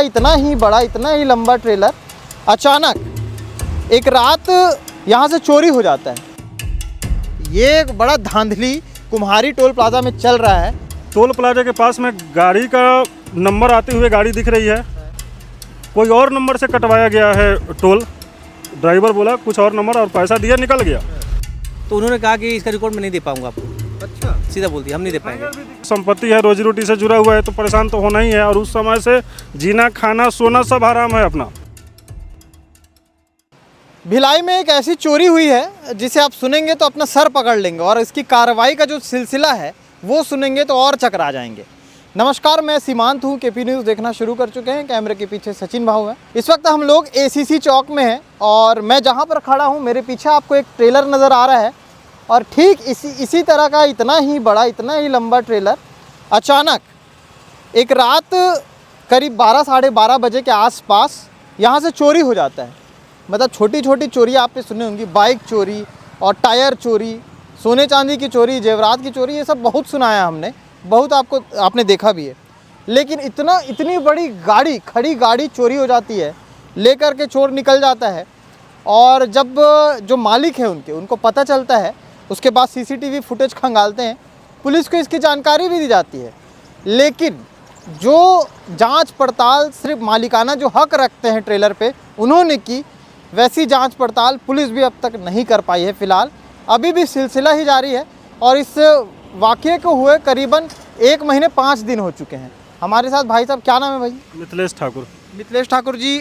इतना ही बड़ा, इतना ही लंबा ट्रेलर अचानक एक रात यहाँ से चोरी हो जाता है। ये एक बड़ा धांधली कुम्हारी टोल प्लाजा में चल रहा है। टोल प्लाजा के पास में गाड़ी का नंबर आते हुए गाड़ी दिख रही है, कोई और नंबर से कटवाया गया है टोल। ड्राइवर बोला कुछ और नंबर और पैसा दिया, निकल गया। तो उन्होंने कहा कि इसका रिकॉर्ड मैं नहीं दे पाऊंगा आपको। अच्छा, सीधा बोल दिया हम नहीं दे पाएंगे। संपत्ति है, रोजी रोटी से जुड़ा हुआ है तो परेशान तो होना ही है। और उस समय से जीना खाना सोना सब हराम है अपना। भिलाई में एक ऐसी चोरी हुई है जिसे आप सुनेंगे तो अपना सर पकड़ लेंगे, और इसकी कार्रवाई का जो सिलसिला है वो सुनेंगे तो और चकरा जाएंगे। नमस्कार, मैं सीमांत हूँ। केपी न्यूज़ देखना शुरू कर चुके हैं। कैमरे के पीछे सचिन भाऊ हैं। इस वक्त हम लोग एसीसी चौक में हैं और मैं जहाँ पर खड़ा हूँ मेरे पीछे आपको एक ट्रेलर नज़र आ रहा है, और ठीक इसी तरह का इतना ही बड़ा, इतना ही लंबा ट्रेलर अचानक एक रात करीब 12 साढ़े 12 बजे के आसपास यहाँ से चोरी हो जाता है। मतलब छोटी छोटी चोरी आपने सुनी होंगी, बाइक चोरी और टायर चोरी, सोने चांदी की चोरी, जेवरात की चोरी, ये सब बहुत सुनाया हमने, बहुत आपने देखा भी है। लेकिन इतनी बड़ी गाड़ी, खड़ी गाड़ी चोरी हो जाती है, लेकर के चोर निकल जाता है। और जब जो मालिक है उनको पता चलता है, उसके बाद सीसीटीवी फुटेज खंगालते हैं, पुलिस को इसकी जानकारी भी दी जाती है। लेकिन जो जांच पड़ताल सिर्फ मालिकाना जो हक रखते हैं ट्रेलर पे उन्होंने की, वैसी जांच पड़ताल पुलिस भी अब तक नहीं कर पाई है। फ़िलहाल अभी भी सिलसिला ही जारी है और इस वाक़ये को हुए करीबन 1 महीने 5 दिन हो चुके हैं। हमारे साथ भाई साहब, क्या नाम है भाई? मिथिलेश ठाकुर। मिथिलेश ठाकुर जी,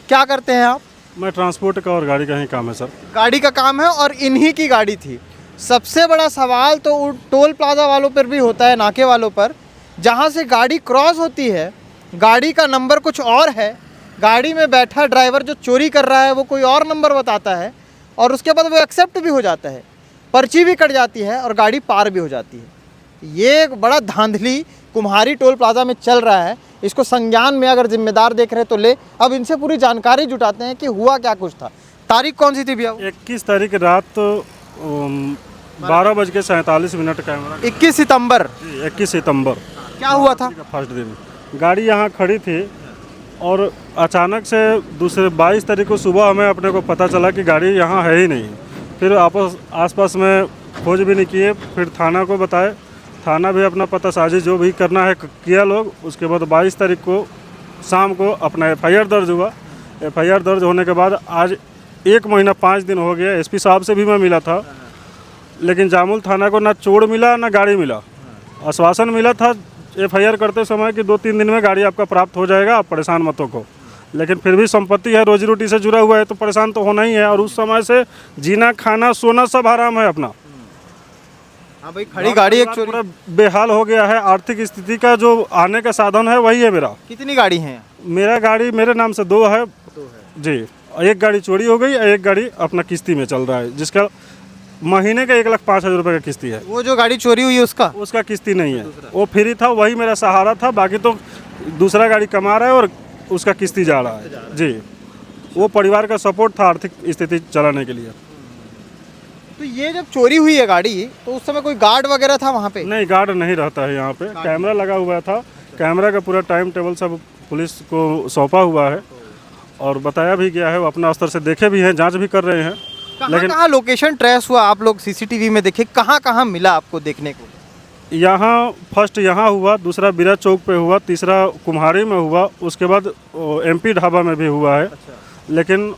क्या करते हैं आप? मैं ट्रांसपोर्ट का और गाड़ी का ही काम है सर। गाड़ी का काम है और इन्हीं की गाड़ी थी। सबसे बड़ा सवाल तो टोल प्लाजा वालों पर भी होता है, नाके वालों पर, जहाँ से गाड़ी क्रॉस होती है गाड़ी का नंबर कुछ और है, गाड़ी में बैठा ड्राइवर जो चोरी कर रहा है वो कोई और नंबर बताता है, और उसके बाद वो एक्सेप्ट भी हो जाता है, पर्ची भी कट जाती है और गाड़ी पार भी हो जाती है। ये एक बड़ा धांधली कुम्हारी टोल प्लाजा में चल रहा है। इसको संज्ञान में अगर जिम्मेदार देख रहे तो ले। अब इनसे पूरी जानकारी जुटाते हैं कि हुआ क्या कुछ था। तारीख कौन सी थी भैया? 21 तारीख रात 12:47 कैमरा। 21 सितंबर। 21 सितंबर। क्या हुआ था? फर्स्ट दिन गाड़ी यहाँ खड़ी थी और अचानक से दूसरे 22 तारीख को सुबह हमें अपने को पता चला कि गाड़ी यहाँ है ही नहीं। फिर आसपास में खोज भी नहीं किए, फिर थाना को बताए, थाना भी अपना पता साझी जो भी करना है किया लोग। उसके बाद 22 तारीख को शाम को अपना FIR दर्ज हुआ। FIR दर्ज होने के बाद आज 1 महीना 5 दिन हो गया। SP साहब से भी मैं मिला था, लेकिन जामुल थाना को ना चोर मिला ना गाड़ी मिला। आश्वासन मिला था FIR करते समय कि 2-3 दिन में गाड़ी आपका प्राप्त हो जाएगा, आप परेशान मत हो। लेकिन फिर भी संपत्ति है, रोजी रोटी से जुड़ा हुआ है तो परेशान तो होना ही है। और उस समय से जीना खाना सोना सब हराम है अपना। हाँ भाई, खड़ी गाड़ी एक चोरी। पूरा बेहाल हो गया है। आर्थिक स्थिति का जो आने का साधन है वही है मेरा। कितनी गाड़ी हैं? मेरा गाड़ी मेरे नाम से 2 है जी। एक गाड़ी चोरी हो गई, एक गाड़ी अपना किस्ती में चल रहा है, जिसका महीने का 1,05,000 रुपये का किस्ती है। वो जो गाड़ी चोरी हुई है उसका किस्ती नहीं है, वो फ्री था, वही मेरा सहारा था। बाकी तो दूसरा गाड़ी कमा रहा है और उसका किस्ती जा रहा है जी। वो परिवार का सपोर्ट था आर्थिक स्थिति चलाने के लिए। तो ये जब चोरी हुई है गाड़ी, तो उस समय कोई गार्ड वगैरह था वहाँ पे? नहीं, गार्ड नहीं रहता है यहाँ पे। कैमरा लगा हुआ था, कैमरा का पूरा टाइम टेबल सब पुलिस को सौंपा हुआ है और बताया भी गया है। वो अपना स्तर से देखे भी हैं, जाँच भी कर रहे हैं। लेकिन कहाँ लोकेशन ट्रेस हुआ? आप लोग सीसीटीवी में देखे, कहाँ मिला आपको देखने को? यहाँ फर्स्ट यहाँ हुआ, दूसरा बिरा चौक पे हुआ, तीसरा कुम्हारी में हुआ, उसके बाद MP ढाबा में भी हुआ है। लेकिन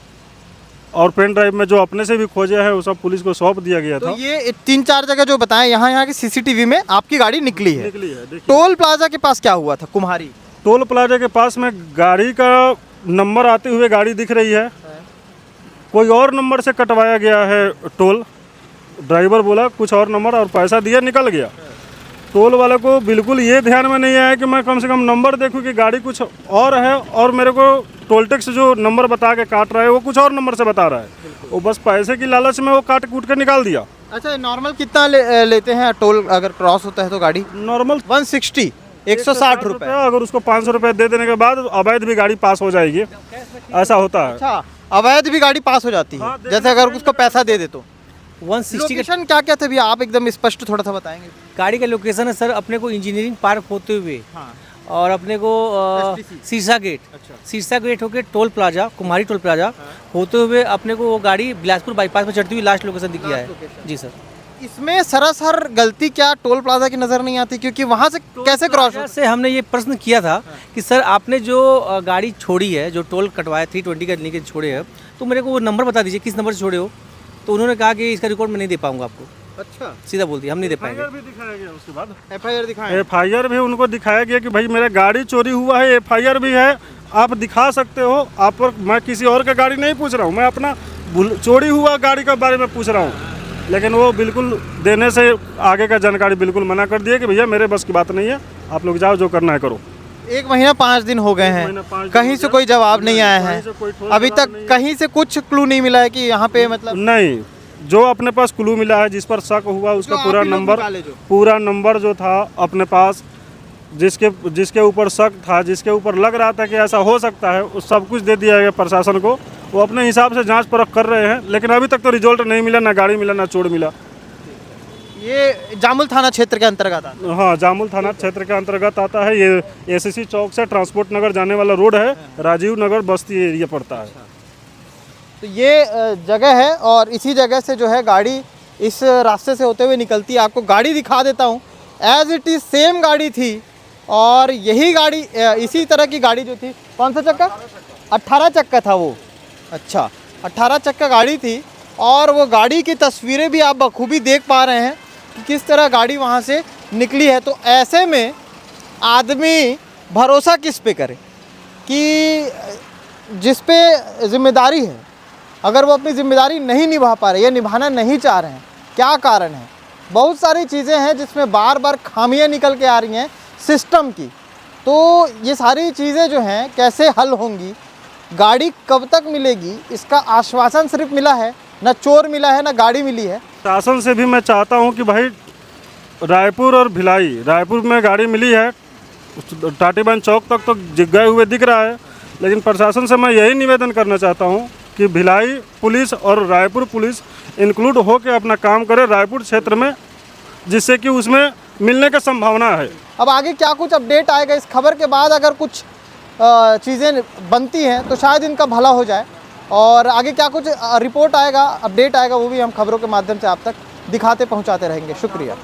और पेन ड्राइव में जो अपने से भी खोजे है वो सब पुलिस को सौंप दिया गया था। तो ये 3-4 जगह जो बताएं, यहाँ की सीसीटीवी में आपकी गाड़ी निकली है। टोल प्लाजा के पास क्या हुआ था? कुम्हारी टोल प्लाजा के पास में गाड़ी का नंबर आते हुए गाड़ी दिख रही है, कोई और नंबर से कटवाया गया है टोल। ड्राइवर बोला कुछ और नंबर और पैसा दिया, निकल गया। टोल वाले को बिल्कुल ये ध्यान में नहीं आया कि मैं कम से कम नंबर देखूं कि गाड़ी कुछ और है, और मेरे को टोल टैक्स जो नंबर बता के काट रहा है वो कुछ और नंबर से बता रहा है। वो बस पैसे की लालच में वो काट कूट के निकाल दिया। अच्छा, नॉर्मल कितना लेते हैं टोल अगर क्रॉस होता है तो गाड़ी? नॉर्मल 160, 160 रुपये। अगर उसको 500 रुपये दे देने के बाद अवैध भी गाड़ी पास हो जाएगी, ऐसा होता है। अच्छा, अवैध भी गाड़ी पास हो जाती है? हाँ, जैसे अगर उसको पैसा दे दे तो 160 का लोकेशन क्या क्या थे भैया? आप एकदम स्पष्ट थोड़ा सा बताएंगे। गाड़ी का लोकेशन है सर अपने को इंजीनियरिंग पार्क होते हुए, हाँ। और अपने को STC सीसा गेट, अच्छा। सीसा गेट होके टोल प्लाजा, कुमारी टोल प्लाजा होते हुए अपने को वो गाड़ी बिलासपुर बाईपास पे चढ़ती हुई लास्ट लोकेशन दिखी है। जी सर। इसमें सरासर गलती क्या टोल प्लाजा की नज़र नहीं आती, क्योंकि वहाँ से कैसे क्रॉस प्लाजा से हमने ये प्रश्न किया था कि सर आपने जो गाड़ी छोड़ी है, जो टोल कटवाया 320 का लेके छोड़े है, तो मेरे को वो नंबर बता दीजिए किस नंबर से छोड़े हो। तो उन्होंने कहा कि इसका रिकॉर्ड मैं नहीं दे पाऊंगा आपको। अच्छा, सीधा बोल दिया हम नहीं दे पाएंगे। FIR भी दिखाया गया उसके बाद। FIR दिखाएं। FIR भी उनको दिखाया गया कि भाई मेरा गाड़ी चोरी हुआ है, FIR भी है, आप दिखा सकते हो। आप पर मैं किसी और का गाड़ी नहीं पूछ रहा हूँ, मैं अपना चोरी हुआ गाड़ी के बारे में पूछ रहा हूँ। लेकिन वो बिल्कुल देने से आगे का जानकारी बिल्कुल मना कर दिया कि भैया मेरे बस की बात नहीं है, आप लोग जाओ जो करना है करो। 1 महीना 5 दिन हो गए महीना 5 हैं, दिन कहीं हो से गया। कोई जवाब नहीं आया है, कहीं से कोई ठोस अभी जवाब तक नहीं है। कहीं से कुछ क्लू नहीं मिला है कि यहाँ पे मतलब नहीं, जो अपने पास क्लू मिला है, जिस पर शक हुआ, उसका जो पूरा आप ही लोग नंबर निकाले जो। पूरा नंबर जो था अपने पास, जिसके ऊपर शक था, जिसके ऊपर लग रहा था कि ऐसा हो सकता है, उस सब कुछ दे दिया गया प्रशासन को। वो अपने हिसाब से जांच परख कर रहे हैं, लेकिन अभी तक तो रिजल्ट नहीं मिला, ना गाड़ी मिला, ना चोर मिला। ये जामुल थाना क्षेत्र के अंतर्गत आता है। हाँ, जामुल थाना क्षेत्र के अंतर्गत आता है। ये ACC चौक से ट्रांसपोर्ट नगर जाने वाला रोड है, राजीव नगर बस्ती एरिया पड़ता है। तो ये जगह है और इसी जगह से जो है गाड़ी इस रास्ते से होते हुए निकलती है। आपको गाड़ी दिखा देता हूँ, एज इट इज़ सेम गाड़ी थी और यही गाड़ी इसी तरह की गाड़ी जो थी, कौन सा चक्का? 18 चक्का था वो। अच्छा, 18 चक्का गाड़ी थी और वो गाड़ी की तस्वीरें भी आप बखूबी देख पा रहे हैं कि किस तरह गाड़ी वहाँ से निकली है। तो ऐसे में आदमी भरोसा किस पे करे कि जिस पे जिम्मेदारी है, अगर वो अपनी जिम्मेदारी नहीं निभा पा रहे या निभाना नहीं चाह रहे हैं, क्या कारण है? बहुत सारी चीज़ें हैं जिसमें बार बार खामियां निकल के आ रही हैं सिस्टम की। तो ये सारी चीज़ें जो हैं कैसे हल होंगी, गाड़ी कब तक मिलेगी, इसका आश्वासन सिर्फ मिला है, ना चोर मिला है, ना गाड़ी मिली है। शासन से भी मैं चाहता हूं कि भाई रायपुर और भिलाई, रायपुर में गाड़ी मिली है, टाटीबंद चौक तक तो गए हुए दिख रहा है, लेकिन प्रशासन से मैं यही निवेदन करना चाहता हूं कि भिलाई पुलिस और रायपुर पुलिस इंक्लूड होकर अपना काम करे रायपुर क्षेत्र में, जिससे कि उसमें मिलने की संभावना है। अब आगे क्या कुछ अपडेट आएगा इस खबर के बाद, अगर कुछ चीज़ें बनती हैं तो शायद इनका भला हो जाए, और आगे क्या कुछ रिपोर्ट आएगा, अपडेट आएगा, वो भी हम खबरों के माध्यम से आप तक दिखाते पहुंचाते रहेंगे। शुक्रिया।